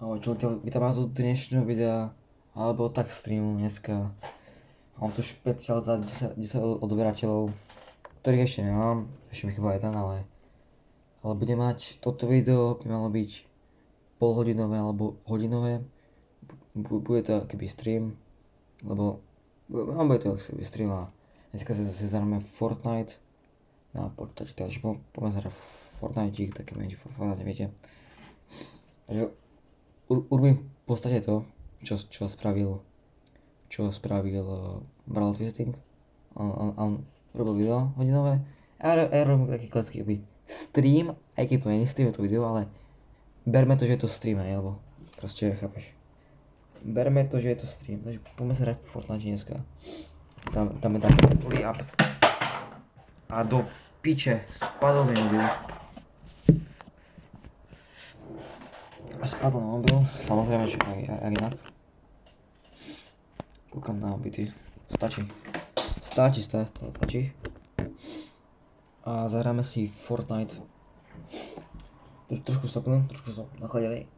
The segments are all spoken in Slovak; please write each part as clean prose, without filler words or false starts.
Ahoj, čujte, vítam vás do dnešného videa, alebo tak streamu dneska. Mám tu špeciál za 10 odberateľov, ktorých ešte nemám, ešte mi chýba jeden, ale budem mať, toto video by malo byť polhodinové alebo hodinové. Bude to akýby stream, lebo bude to akýby stream a dneska si zahráme Fortnite na počítači, takže poďme zahrať Fortnite, také menší Fortnite, viete. Takže urobím v podstate to, čo spravil Brawl Twisting. On robil video hodinové a ja robím taký klasický stream, aj keď to nie je stream, je to video, ale berme to, že je to stream, alebo proste chápeš. Berme to, že je to stream, takže poďme sa hrať v Fortnite dneska. Dáme taký play up. A do piče, spadol mi mobil. A spadol na mobil, samozrejme, že aj inak. Kúkam na obity. Stačí. A zahráme si Fortnite. Trošku som nachladený.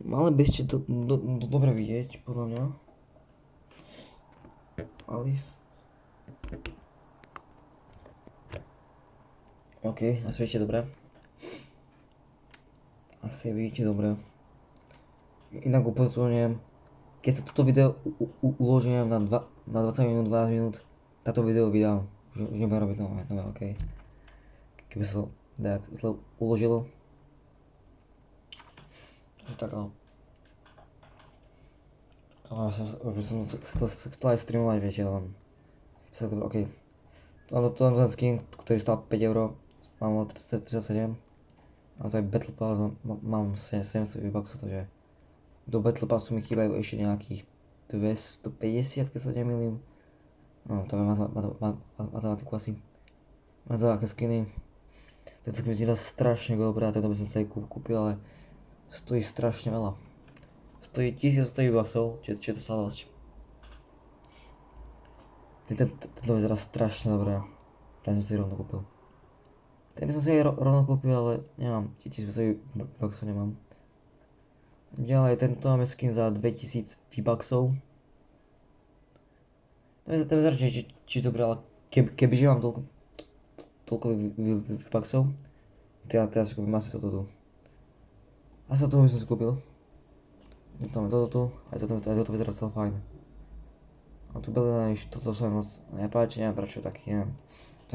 Mali by ste to dobre vidieť, podľa mňa. Ale... OK, asi vidíte dobre. Inak upozorňujem, keď sa toto video uložím na 20 minút, 12 minút, táto video vydám. Už nebudem robiť nové, OK. Keby sa to tak zle uložilo. Tak ale som chcel aj streamovať, viete, len... OK. Mám ten skin, ktorý stal 5 €, mám ho 37. A to je Battle Pass, mám 700 V-Bucksov, takže do Battle Passu mi chýbajú ešte nejakých 250, keď sa nemýlim. No, to je matematiku asi. Mám to také skiny. Tento skin vyzerá strašne dobré a tento by som sa aj kúpil, ale stojí strašne veľa. Stojí 1100 V-Bucksov, čo je to sladosť. Tento vyzerá strašne dobré, ten som si rovno kúpil. Ten by som si aj rovno kúpil, ale nemám, 1000 V-Bucksov nemám. Ďalej, tento máme skin za 2000 V-Bucksov. Ten vyzerá, či dobré, ale kebyže mám toľko V-Bucksov, teraz si kúpim asi toto tu. Asi toto by som si kúpil. Tam je toto tu, aj toto vyzerá celé fajn. A tu bolo než toto sa mi moc nepáči, neviem prečo taký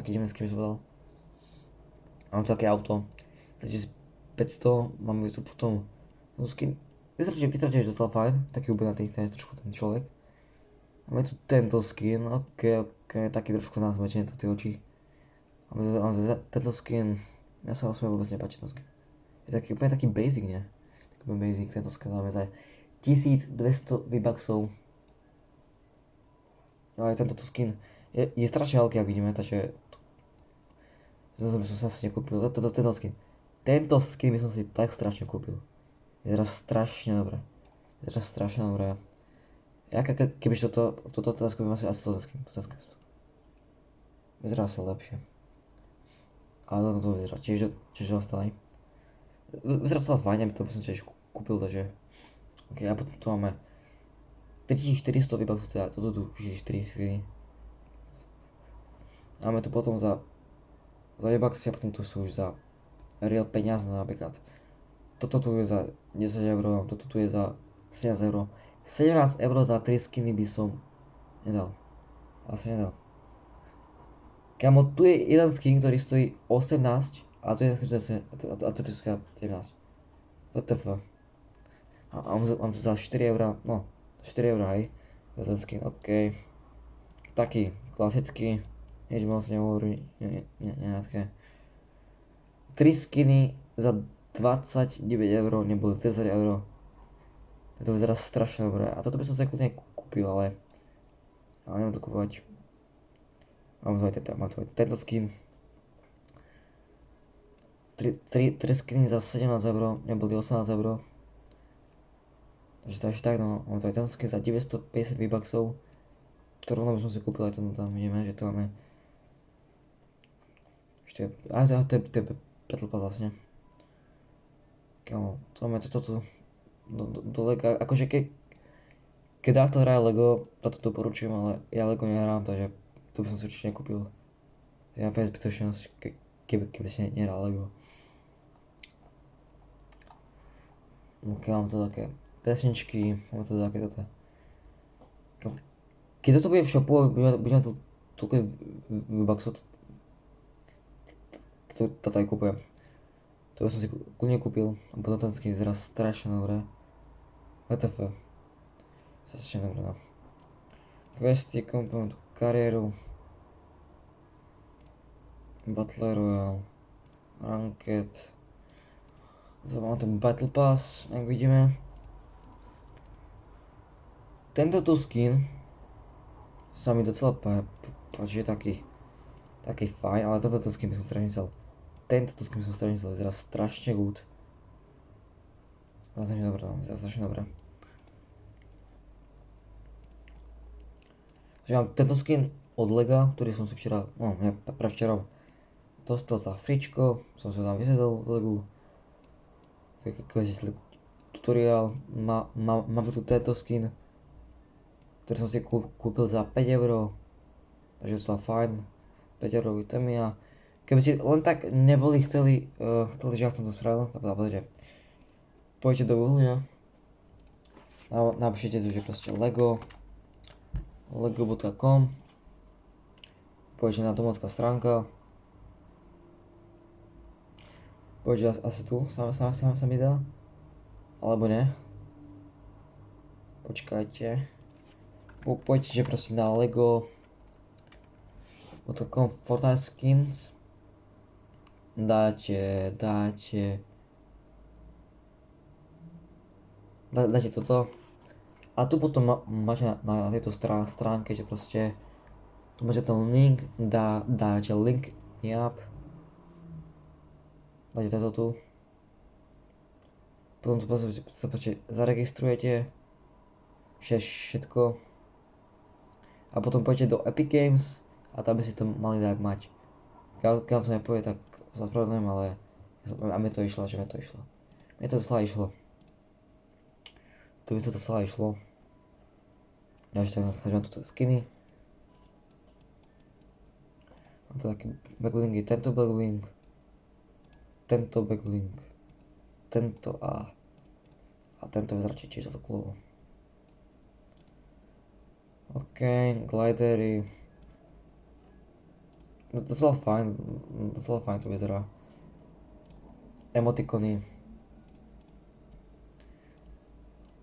divný skin by som povedal. Mám také auto, 1500, mám vystup potom skin. Vyzerá, že dostal fajn, taký ubenatý, ten je trošku ten človek. Máme tu tento skin, OK, taký trošku nazmečený to tie oči. Máme tento skin, ja sa osmiem vôbec nepáči ten skin. Je taký úplne taký basic, nie? Taký úplne basic, tento skin máme za 1200 V-Bucksov. Ale tento skin je strašne veľký, ak vidíme, takže to by som sa asi nekúpil, tento skin. Tento skin by som si tak strašne kúpil. Vyzerá strašne dobré. Ja kebyže toto teraz kúpim asi toto skin. Vyzerá sa lepšie. Ale toto vyzerá tiež dostali. Vyzerá sa fajn, aby to by som tiež kúpil, takže... OK, a potom tu máme 3400 V-Bucksov, teda toto tu 4 skiny. Máme tu potom za V-Bucksy a potom tu sú už za real peniaze, napríklad. Toto tu je za 10 €, toto tu je za 17 €. 17 € za 3 skiny by som nedal. Asi nedal. Kámo, tu je jeden skin, ktorý stojí 18 a tu je jeden skin, ktorý stojí 17. WTF. A mám tu za 4 €, no 4 €, hej. Za ten skin, OK. Taký klasický, nič moc nehovorí, nejaké. 3 skiny za 29 €, neboli 30 €. To vyzerá strašne dobré a toto by som sa kľudne kúpil, ale neviem to kúpovať. Mám tu aj tento skin. 3 skiny za 17 €, neboli 18 €. Takže tak, no, mám tu aj ten skin za 950 V-Bucksov. To rovno by som si kúpil aj ten tam, vidíme, že tu máme 4 to je Battle Pass vlastne. Kámo, to máme toto tu do Lega, akože keď takto hraje Lego, toto doporučujem, ale ja Lego nehrám, takže to by som si určite nekúpil. Ja mám zbytočnosť, keby si nehral Lego. Ok, mám to také pesničky, mám to také toto. Keď toto bude v shopu, budeme to toľko V-Bucksov, toto aj kúpujem. To by som si kľudne kúpil, a potom ten skin vyzerá strašne dobré. WTF. Strašne dobré, no. Questy, komponentu, kariéru. Battle Royale. Ranked. Mám ten Battle Pass, jak vidíme. Tento tu skin sa mi docela páči, je taký fajn, ale toto skin by som strašne chcel. Tento tu skin by som strašne chcel, vyzerá strašne good. Strašne dobré, no, vyzerá strašne dobré. Takže mám tento skin od Lega, ktorý som si včera, no ne, prevčerom dostal za fričko, som sa tam vysedol v Legu. Keď si tutoriál, mám tu tento skin, ktorý som si kúpil za 5 €, takže to sa fajn, 5 € témy a keby si len tak neboli chceli, že ja som to spravil, takže pojďte do Google, napíšete tu, že proste lego.com, pojďte na domovská stránka, pojďte asi tu, sa mi dá, alebo ne, počkajte, pojďte, že proste na lego.com Fortnite skins, dáte toto a tu potom máte na tejto stránke, že proste tu máte ten link, dáte link, dáte toto tu, potom tu sa proste zaregistrujete, všetko a potom pôjdete do Epic Games a tam by si to mali tak mať. Keď to nepovie, tak sa ospravedlňujem, ale a mi to išlo, Mne to celé išlo. To by to celé išlo. Ja ešte tak nachážem tuto skiny. Mám to také backlinky, tento backlink, tento a tento vyzerá tiež za to klovo. OK, glidery. No docela fajn to vyzerá. Emotikony.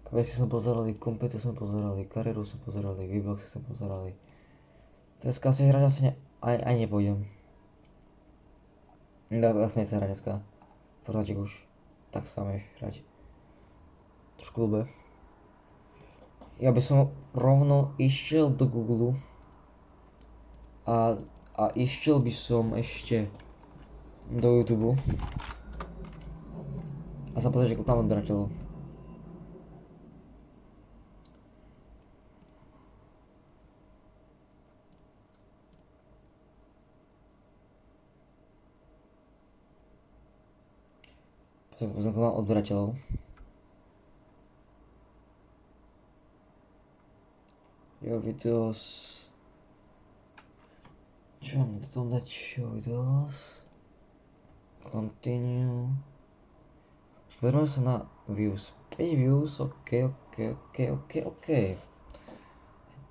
Questy sme pozerali, kompety sme pozerali, kariéru sme pozerali, V-Bucksy sme pozerali. Dneska si hrať asi aj nepôjdem. Tak sme sa hrať dneska. Fortnite už. Tak sa máme hrať. Trošku blbé. Ja by som rovno išiel do Google a išiel by som ešte do YouTube a sa pozrieť, ako tam odberateľov. Pozrieť, ako mám odberateľov. Your videos. Čo mám to tam dať? Your videos. Continue. Verme sa na views. 5 views, ok.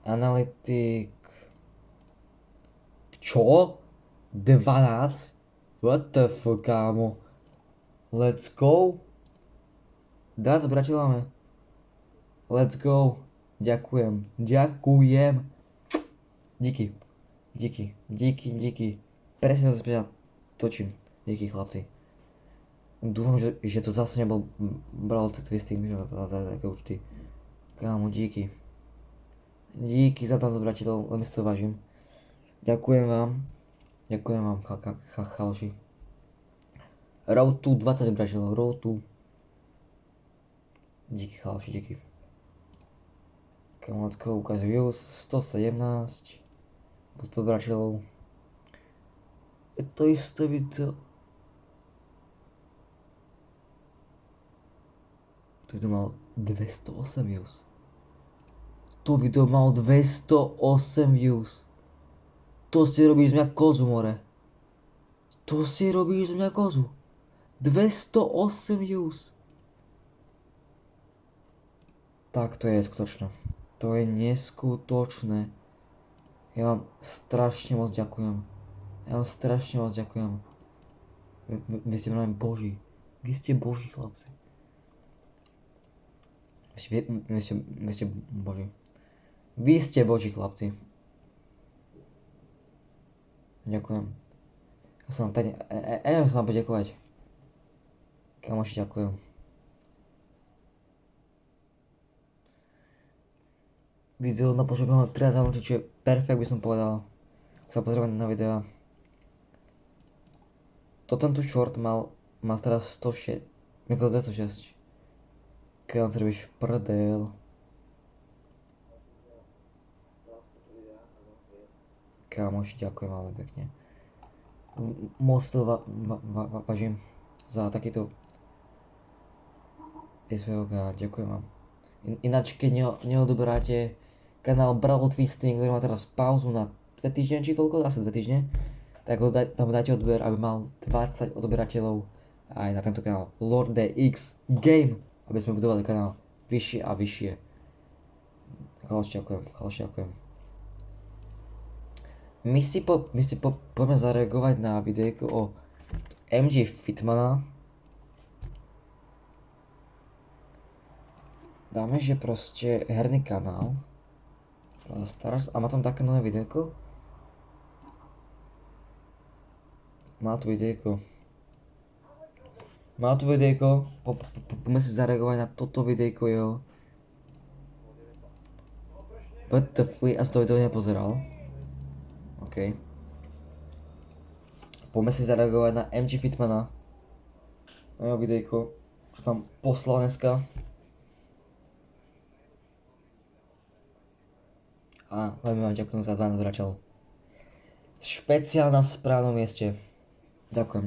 Analytik. Čo? 12? What the fuck, kámo? Let's go. Dá zobrateľame. Let's go. Ďakujem. Díky. Presne to späť točím. Díky, chlapci. Dúfam, že to zase nebol bral twisting, že také účty. Kámo, díky. Díky za tam zobrateľov, len si to vážim. Ďakujem vám, chaloši. Road to 20 zobrateľov, road to. Díky, chaloši, díky. Come, let's go, ukaz views, 117 podporateľov. Je to isté video. To video mal 208 views. To video malo 208 views. To si robíš z mňa kozu, more. To si robíš z mňa kozu. 208 views. Tak to je neskutočné. To je neskutočné. Ja vám strašne moc ďakujem. Ja vám strašne moc ďakujem. Vy ste mnohem boží. Vy ste boží, chlapci. Vy ste boží. Vy ste boží, chlapci. Ďakujem. Ja som vám tak... neviem sa vám poďakovať. Kamoši, ďakujem. Video na pošle 13 minút, čiže perfekt by som povedal. Sa pozrieme na videa. Tento short má teraz 106. Jako 206. Keď sa robíš prdel. Kamoši, ďakujem veľmi pekne. Moc to vážim za takýto SVOK, ďakujem vám. Ináč, keď neodoberáte kanál Bravo Twisting, ktorý má teraz pauzu na 2 týždne, či koľko? Asi 2 týždne. Tak ho tam dáte odber, aby mal 20 odberateľov aj na tento kanál Lord DX Game, aby sme budovali kanál vyššie a vyššie. Chaloši, ďakujem. My si poďme zareagovať na videjko o MG Fitmana. Dáme, že proste herný kanál. A má tam také nové videjko. Má tu videjko. Poďme si zareagovať na toto videjko jeho. A si to video nepozeral. OK. Poďme si zareagovať na MG Fitmana. Na jeho videjko, čo tam poslal dneska. A veľmi vám ďakujem za 12 odberateľov. Špeciál na správnom mieste. Ďakujem.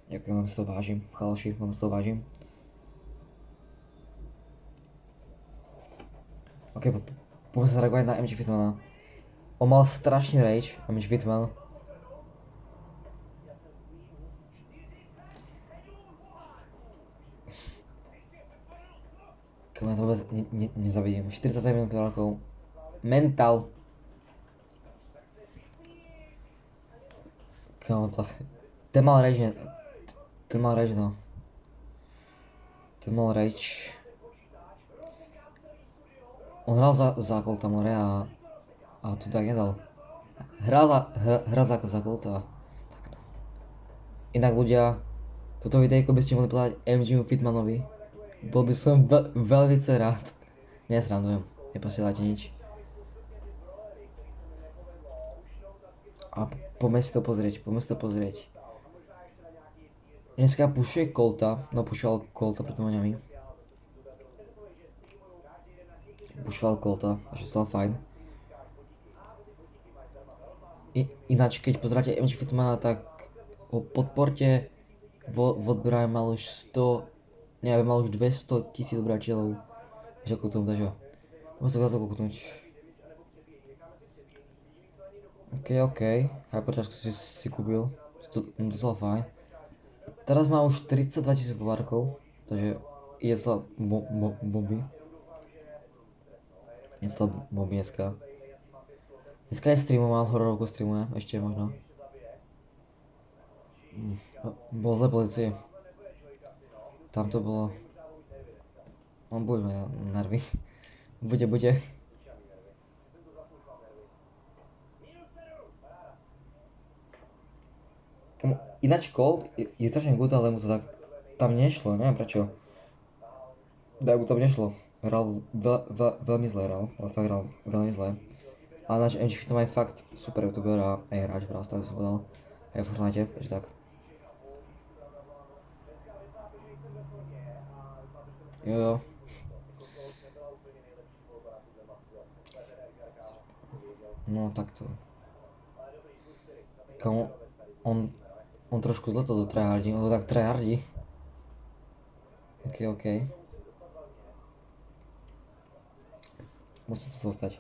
Ďakujem, vám si to vážim. Chaloši, vám si to vážim. OK, poďme sa zareagovať na MG Fitmana. On mal strašný rage, MG Fitman. Keď ma to vôbec nezavidím. 47 minút rokov. Mental. Kámo to... Ten mal rage, no. Ten mal rage. On hral za Colta more a to tak nedal. Hra za Colta. Tak no. Inak ľudia, toto videjko by ste mohli povedať MG Fitmanovi. Bol by som veľmi rád. Nesrandujem, neposielajte nič. A poďme si to pozrieť. Dneska pušuje Colta, no pušoval Colta pred dňami. Pušoval Colta, až to fajn. Ináč, keď pozeráte MG Fitmana, tak ho podporte. V odberajú mal už 100, neviem, mal už 200 000 odberateľov. Že ako tomu dažo. Môžem sa viac okúknúť. OK. Aj počas si kúpil. To docela fajn. Teraz má už 32 000 povarkov, takže je to bomby. Dneska. Dneska je streamoval, hororovku streamuje, ešte možno. Bolo zle policie. Tam to bolo... On bude mať nervy. Bude. Ináč Colt je strašne good, ale mu to tak tam nešlo, neviem prečo. Tak mu tam nešlo. Hral veľmi zle, ale fakt hral veľmi zle. Ale náš MG Fitman je fakt super youtuber a aj hráč v Brawl, som povedal. Aj v Fortnite, takže tak. Jo. No takto. Kamo, on trošku zle to tryhardí, on to tak tryhardí. OK. Musí to zostať.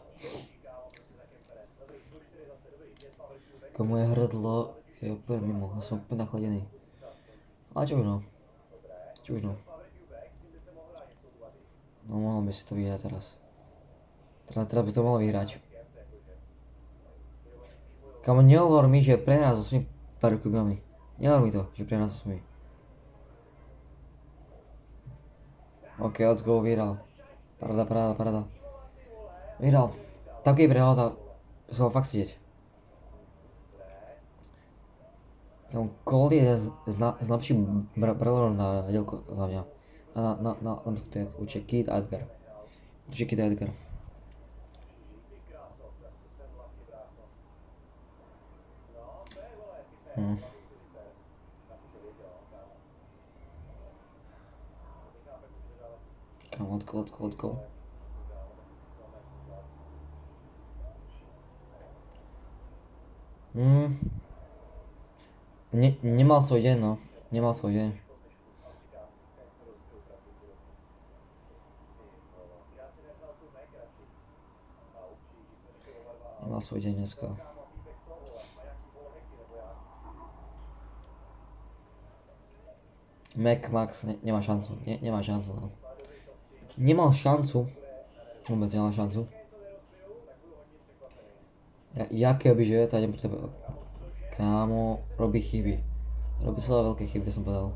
Moje hrdlo je úplne mimo, ja som úplne nachladený. Ale čo už no. No mohol by si to vyhrať teraz. Teraz by to mohol vyhrať. Kamo, nehovor mi, že prehrá so svojimi parkubami. Nehovor mi to, že prehrá so svojimi. OK, let's go, vyhral. Paráda. Vyhral. Tam keď prehral, tá som ho fakt sedieť. Cole je z najlepších brawlerov na dielku za mňa. Na určite Kid Edgar. Come, let's go. Nemal svoj deň, no. Nemal svoj deň dneska. Max nemá šancu, nemá šancu, no. Nemal šancu. Vôbec nemal šancu. Ja kebyže, to idem pro tebe. Kámo, robí chyby. Robí celé veľké chyby, som povedal.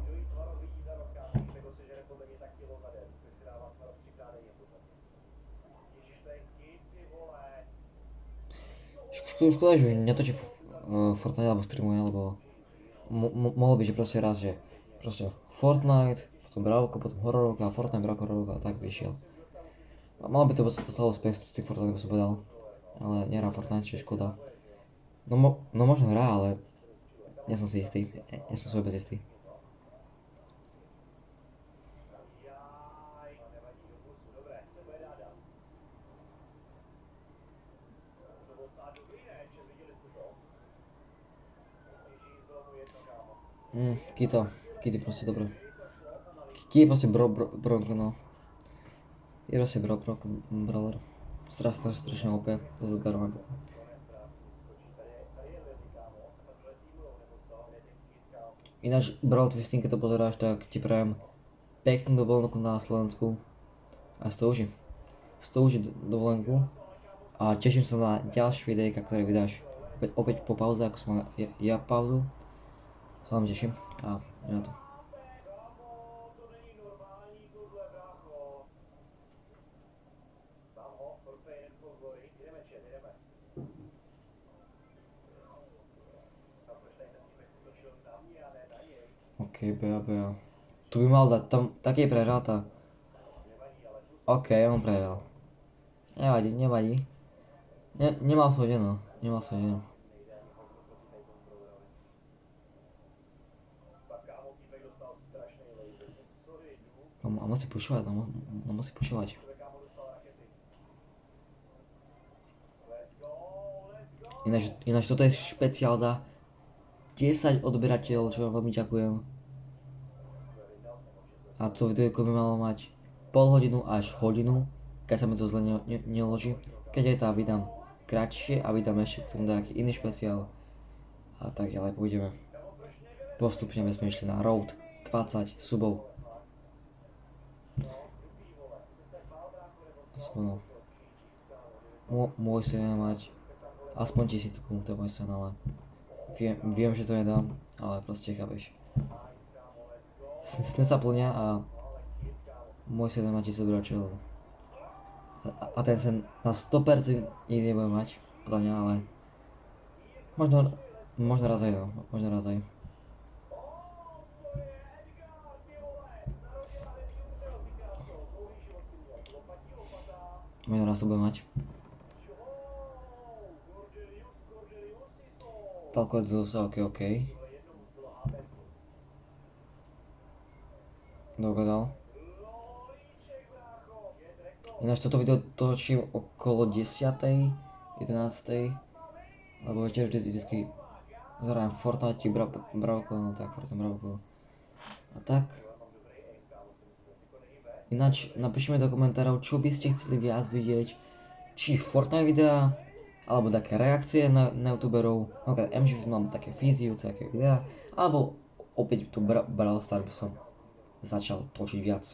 Škoda, že už netočí Fortnite alebo streamuje, lebo mohlo byť, že proste raz, že proste Fortnite, potom Bravko, potom hororovka, Fortnite, Bravko, hororovka a tak vyšiel. Malo by to dostalo úspech z tých Fortnite, by som povedal. Ale nehrá Fortnite, čiže škoda. No možno hrá, ale nie som si istý. Nie som si vôbec istý. Kitty proste dobre. Kitty je proste bronko, no. Je proste brawler. Strašne OP, to s Edgarom. Ináč, Brawl Twisting, keď to pozeráš, tak ti prajem peknú dovolenku na Slovensku. A stouži dovolenku. A teším sa na ďalšie videjka, ktoré vydáš. Opäť po pauze, ako som mal ja pauzu. Sa vám teším a na to. OK, Bea. Tu by mal dať, tam taký prehral tá. OK, on prehral. Nevadí. Nemal svoj deň, no. A musí pušovať, Ináč toto je špeciál za 10 odberateľov, čo vám veľmi ďakujem. A to videjko by malo mať pol hodinu až hodinu, keď sa mi to zle neloží. Keď aj tá vydám kratšie a vydám ešte k tomu nejaký iný špeciál. A tak ďalej pôjdeme. Postupne sme išli na Road 20 subov. Môj sen je mať aspoň 1000, to je môj sen, ale viem, že to nedám, ale proste chápeš. Sny sa plnia a môj sen je mať 1000 obyvateľov. A ten sen na 100% nikdy nebudem mať, podľa mňa, ale možno raz aj, no, Možno raz to budem mať. Toľko je dlho, OK. Dogadal. Ináč toto video točím okolo 10. 11. lebo tiež vždycky zahrajem Fortnite, Bravko, no tak, Fortnite Bravko. A tak. Ináč napíšte mi do komentárov, čo by ste chceli viac vidieť, či Fortnite videá, alebo také reakcie na youtuberov, napríklad MG mám také fyziúce, také videá, alebo opäť tu Brawl Stars by som začal točiť viac.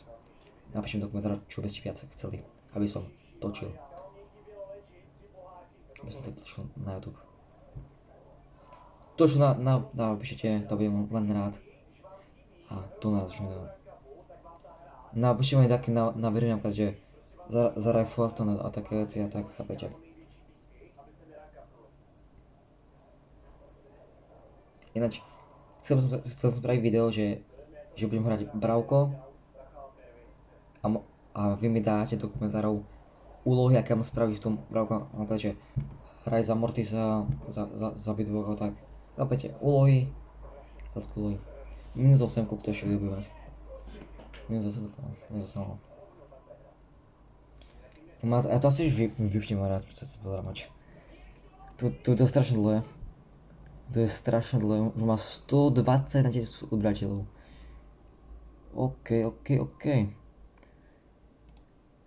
Napíšte mi do komentárov, čo by ste viac chceli, aby som točil. Aby som to točil na YouTube. To, čo napíšete, to budem len rád. A tu nás už nedá. Napíšte mi také na verejne, že zaraj Fortnite a také veci a tak, chápete. Ináč, chcel som spraviť video, že budem hrať Bravko a vy mi dáte do komentárov úlohy, aké mám spraviť v tom Bravko, takže hraj za Mortisa, za bitvoch a tak. Chápete, úlohy, minus 8, kto ešte bude bývať. Minus 8, minus 8. Ja to asi už vypnem rád, pretože sa pozerám mač. Tu to strašne dlho je. To je strašne dlho, už má 120 na 1000 odberateľov. OK.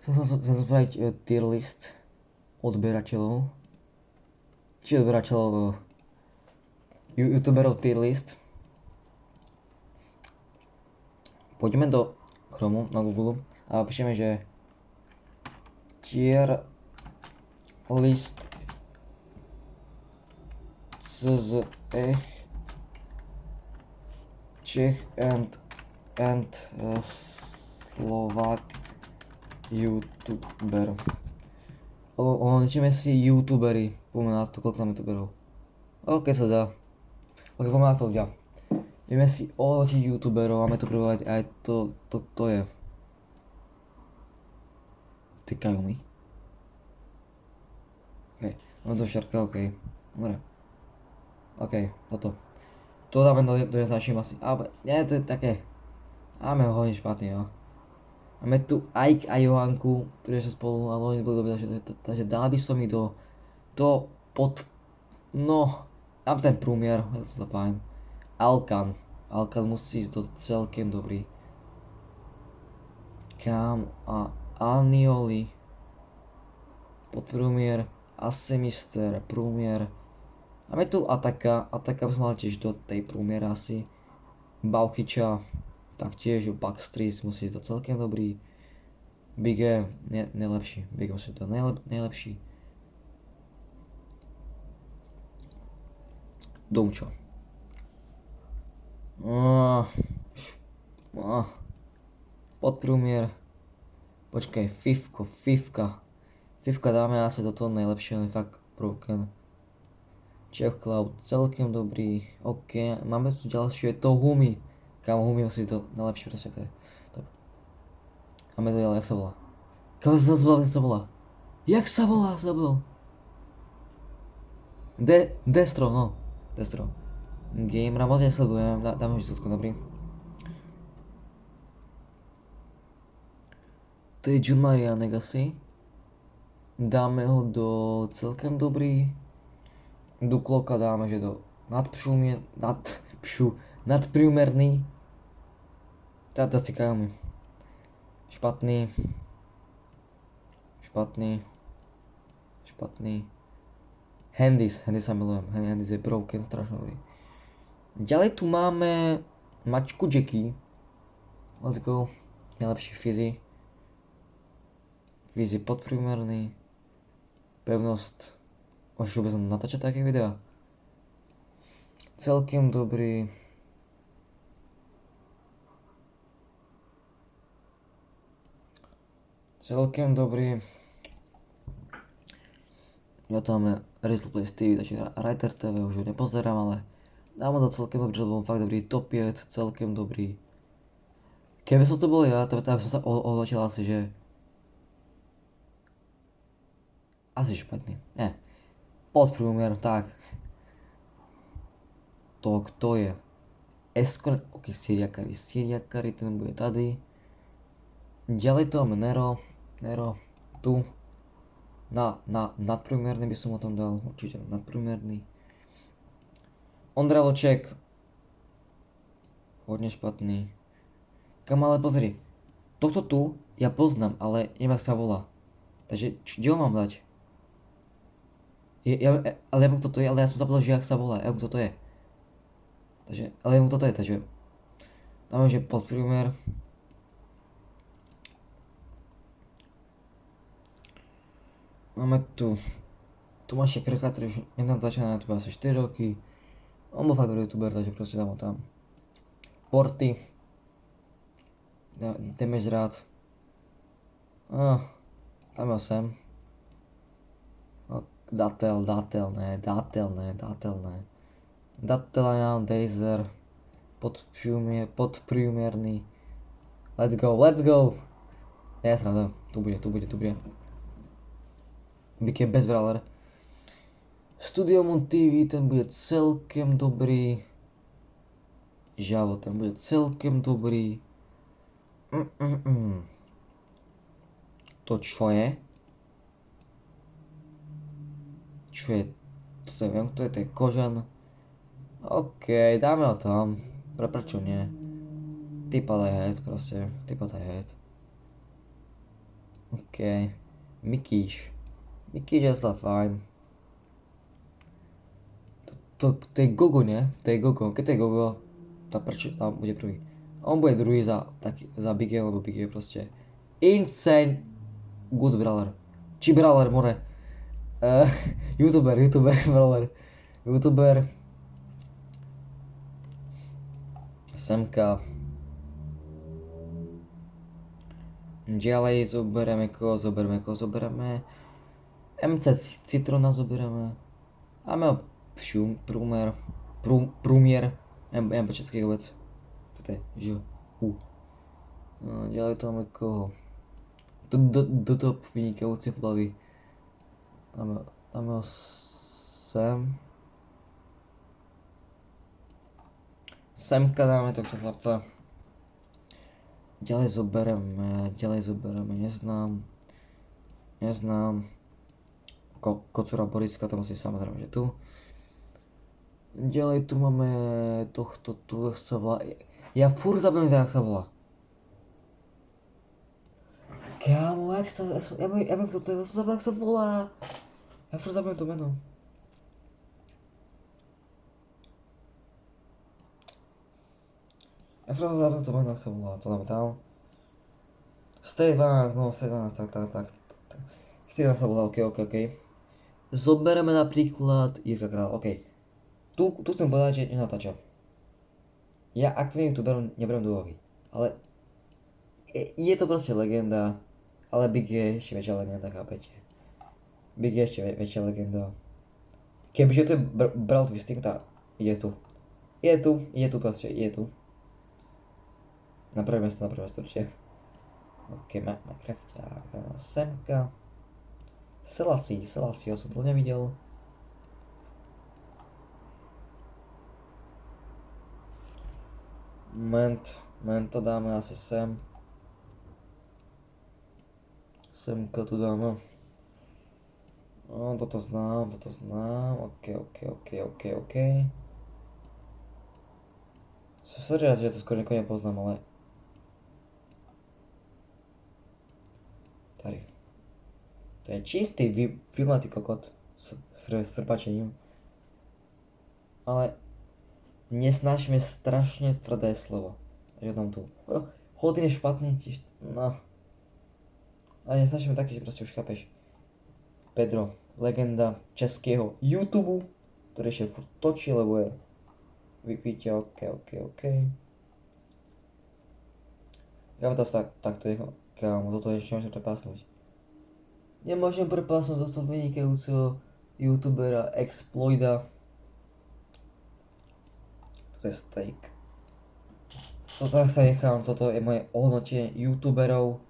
Chcem spraviť tier list odberateľov. Či odberateľov youtuberov tier list. Poďme do Chromu na Google a píšeme, že tier list Czech and Slovak YouTuber. Označíme si YouTubery. Poďme na to, koľko tam YouTuberov. OK, sa dá. OK, poďme na to ľudia. Ideme si označiť YouTuberov, máme tu prebovať aj to je. Tykajú mi. OK, máme to šarka, OK. Dobre. OK, toto. To dáme do našim asi. Ale nie, to je také. Máme ho hodne špatný, jo. Máme tu Ike a Johanku, ktorí sa spolu, ale oni boli dobré, takže dal by som ich do no, dám ten průměr, je to fajn. Alkan musí ísť do celkem dobrý. Kam a Anioli, podprůměr, Asemister, průměr. Máme tu Ataka by som mal tiež do tej průměra asi. Bauchyča, taktiež Backstreet musí ísť do celkem dobrý. Big E, najlepší, Big E musí ísť do najlepší. Domčo. Podprůměr. Počkej, Fifka dáme asi do toho najlepšieho, on je fakt broken. Czech Cloud, celkem dobrý, OK, máme tu ďalšie, je to Humi. Kámo, Humi musí to najlepšie, proste to je top. Máme to ďalej, jak sa volá? Kámo, Jak sa volá, zabudol? Destro, no. Destro. Gamera moc nesledujem, dáme už celkom dobrý. To je Jun Maria Negasi. Dáme ho do celkem dobrý. Dukloka dáme, že do nadprůměrný. Táto cikajú mi. Špatný. Handys sa milujem, Handys je broken, strašne dobrý. Ďalej tu máme Mačku Jackie. Let's go. Najlepší Fizzy. Fizzy podprůměrný. Pevnosť. Už vôbec natáčať také videá. Celkem dobrý. Ja tam máme Rizzleplays TV, takže Writer TV už ho nepozerám, ale dám ho do celkem dobrý, lebo on fakt dobrý, top 5, celkem dobrý. Keby som to bol ja, to by som sa označil asi, že... Asi špatný, nie. Podprůměr, tak. To kto je? Escort, ok, Syriakari, ten bude tady. Ďalej to máme Nero, tu. Nadprůměrný by som ho tam dal, určite nadprůměrný. Ondra Vlček. Hodne špatný. Kam ale pozri. Toto tu ja poznám, ale neviem, jak sa volá. Takže, kde ho mám dať? Ale ja viem, kto to je, ale ja som zabudol, že jak sa volá. Ja viem, kto to je. Takže, ale ja viem, kto to je, takže... Dáme, že podpriemer. Máme tu Tomáša Krka, ktorý už nenatáča na YouTube asi 4 roky. On bol fakt dobrý youtuber, takže proste dám ho tam. Porty. Damage rád. Dáme ho sem. Datel, ne. Datelian, Dazer. Podpriemerný. Let's go. Ja sa tu bude. Big je bez brawler. Studio Moon TV, ten bude celkem dobrý. Žavo, ten bude celkem dobrý. To čo je? Toto viem, kto je, to je Kožan. OK, dáme ho tam. Prečo nie? Typa head proste, head. OK. Mikíš je zle fajn. To je Gogo, nie? To je Gogo. Keď to je Gogo, tak prečo tam bude prvý? On bude druhý za Big E, lebo Big E je proste insane good brawler. Či brawler, more. YouTuber, brawler. YouTuber. Semka. Ďalej zobereme koho zobereme. MC Citrona zobereme. Dáme průměr. Jem český vôbec. Toto je ďalej to máme koho. Do top vynikajúci vplavy. Dáme ho sem. Semka dáme tohto chlapca. Ďalej zobereme, neznám. Kocura Boriska, to musí samozrejme, že tu. Ďalej tu máme tohto tu, jak sa volá. Ja furt zabudnem, jak sa volá. Kámo, ja viem, kto to je, ja som zabudol, jak sa volá. Ja furt zabudnem to meno. Ja furt zabudnem to meno, jak sa volá, to dáme tam. Stay 12, tak. Stay 12 sa volá, OK. Zobereme napríklad Jirka Král, OK. Tu chcem povedať, že nenatáča. Ja aktívnym youtuberom neberiem do úvahy, ale je to proste legenda, ale Big je ešte väčšia legenda, chápete? Big je ešte väčšia legenda. Kebyže to je Brawl Twisting, tak je tu. Je tu. Na prvé miesto určite. OK, Minecraft, tak, semka. Selassie, ho som dlho nevidel. Mento dáme asi sem. Semka tu dáme. No, toto znám. OK. Sorry, že to skoro niekoho nepoznám, ale... Tady. To je čistý vymatý kokot s prepačením. Ale nesnáš mi strašne tvrdé slovo. Že tam tu. Hodin je špatný, tiež, no. Ale nesnáš mi taký, že proste už chápeš. Pedro, legenda českého YouTube, ktorý ešte furt točí, lebo je vypíte, OK. Ja to takto je, kámo, toto ešte môžem prepásnuť. Nemôžem prepásnuť do toho vynikajúceho youtubera Exploida. Toto je steak. Toto sa nechám, toto je moje ohodnotenie youtuberov.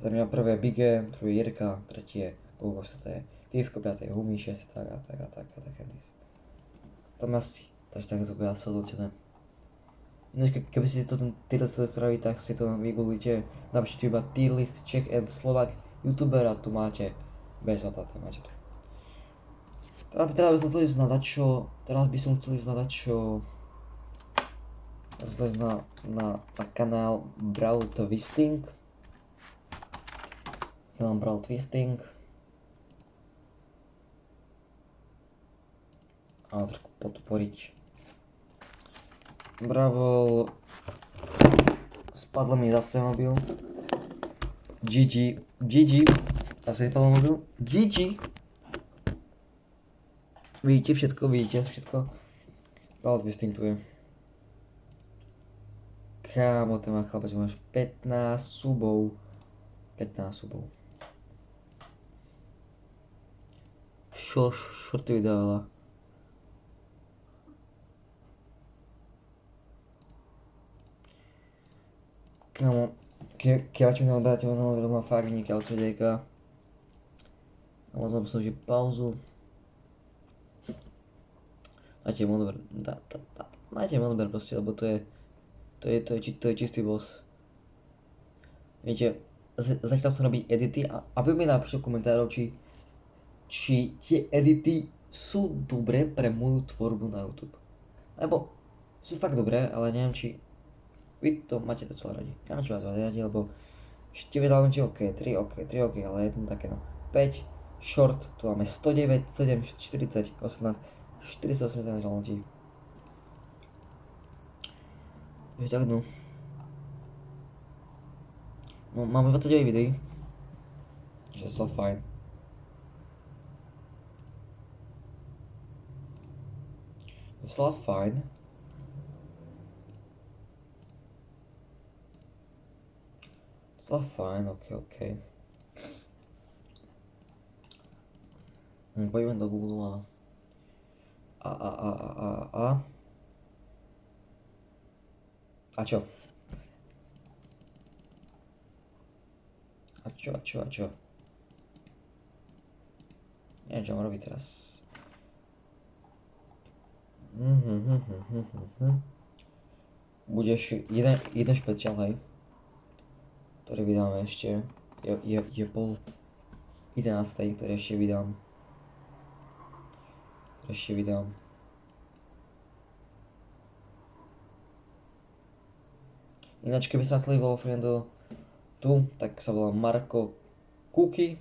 Za mňa prvé Big E, druhé Jirka, tretie Google, to je Pivko, piaté Humi, šiesté tak a také nic. To má asi, takže tak to bude asi odlučené. Keby si to tier list chceli spraviť, tak si to vygooglite, napíšte iba tier list Czech and Slovak youtubera, tu máte bez zaplaty, máte to. Teraz by som chcel ísť na dačo, teraz by som chcel ísť na dačo, rozlezť na kanál Brawl Twisting. Kanál Brawl Twisting. A trošku podporiť. Bravo. Spadlo mi zase mobil. GG. Zase spadlo mobil. GG. Vidíte všetko. Brawl Twisting tu je. Kámo, ten má chlapec, máš 15 subov. 15 subov. Šorty vydávala. Kámo, keď mi dáte ono má fakt vynikajúce videjka. A možno by som že pauzu. Dajte mu odber proste, lebo to je čistý boss. Viete, začal som robiť edity a vy mi napíšte komentárov, či tie edity sú dobré pre moju tvorbu na YouTube. Lebo sú fakt dobré, ale neviem, či vy to máte docela radi. Neviem, či vás radi, lebo 4 záleží, ok, 3 ok, ale jedno také no. 5, short, tu máme 109, 7, 40, 18, 480 žalnutí. Takže tak no. No, máme 29 videí. Takže to je docela fajn. Docela fajn. Docela fajn, ok. Poďme do Google a čo? A čo? Neviem, čo mám robiť teraz. Bude ešte jeden špeciál, hej, ktorý vydáme ešte. Je pol 11, ktorý ešte vydám. Ináč, keby sa chceli vo friendu tu, tak sa volá Marko Kuky.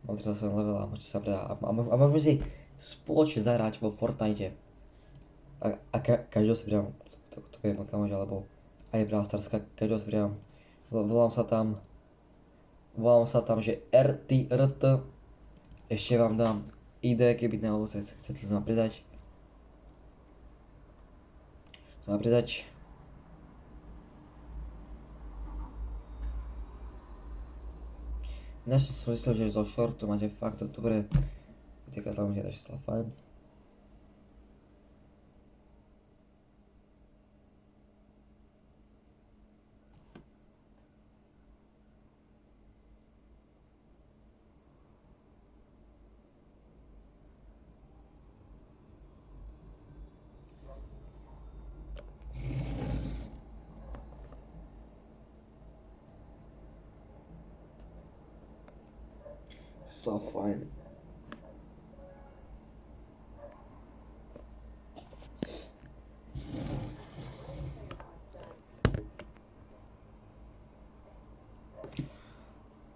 Mám 37 level a môžete sa predať. A môžeme si spoločne zahrať vo Fortnite. A každého si pridám, to je môj kamož, alebo aj Brawl Stars, každého si pridám. Volám sa tam, že RT. Ešte vám dám ID, keby naozaj chcete sa ma pridať. Ináč som myslel, že zo shortu máte fakt dobré videjka zaujímavé, takže to je fajn. So fajn.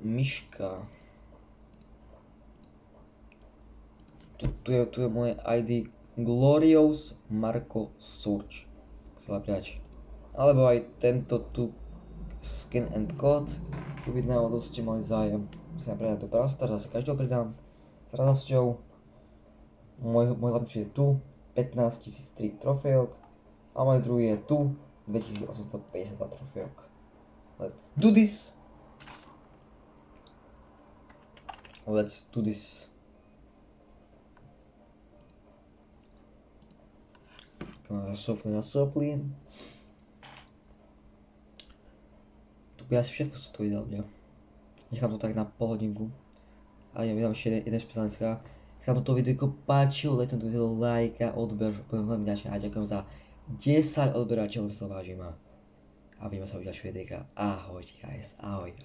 Myška. Tu je moje ID Glorious Marko Surge. Chcela pridať. Alebo aj tento tu Skin and Code. Keby náhodou ste mali zájem sa pridať do Brawl Stars, zase každého pridám s radosťou. Môj hlavný je tu 15 003 trofejok a môj druhý je tu 2850 trofejok. Let's do this! Nasopli. Tu by asi všetko som to vydal, jo. Nechám to tak na pol hodinku. A ja vydám ešte jeden špeciálnická. Ak sa vám toto videjko páčilo, dajte to video like a odber, budem veľmi ďačný a ďakujem za 10 odberateľov, to vážim a vidíme sa v ďalších videjka. Ahojte guys, ahoj.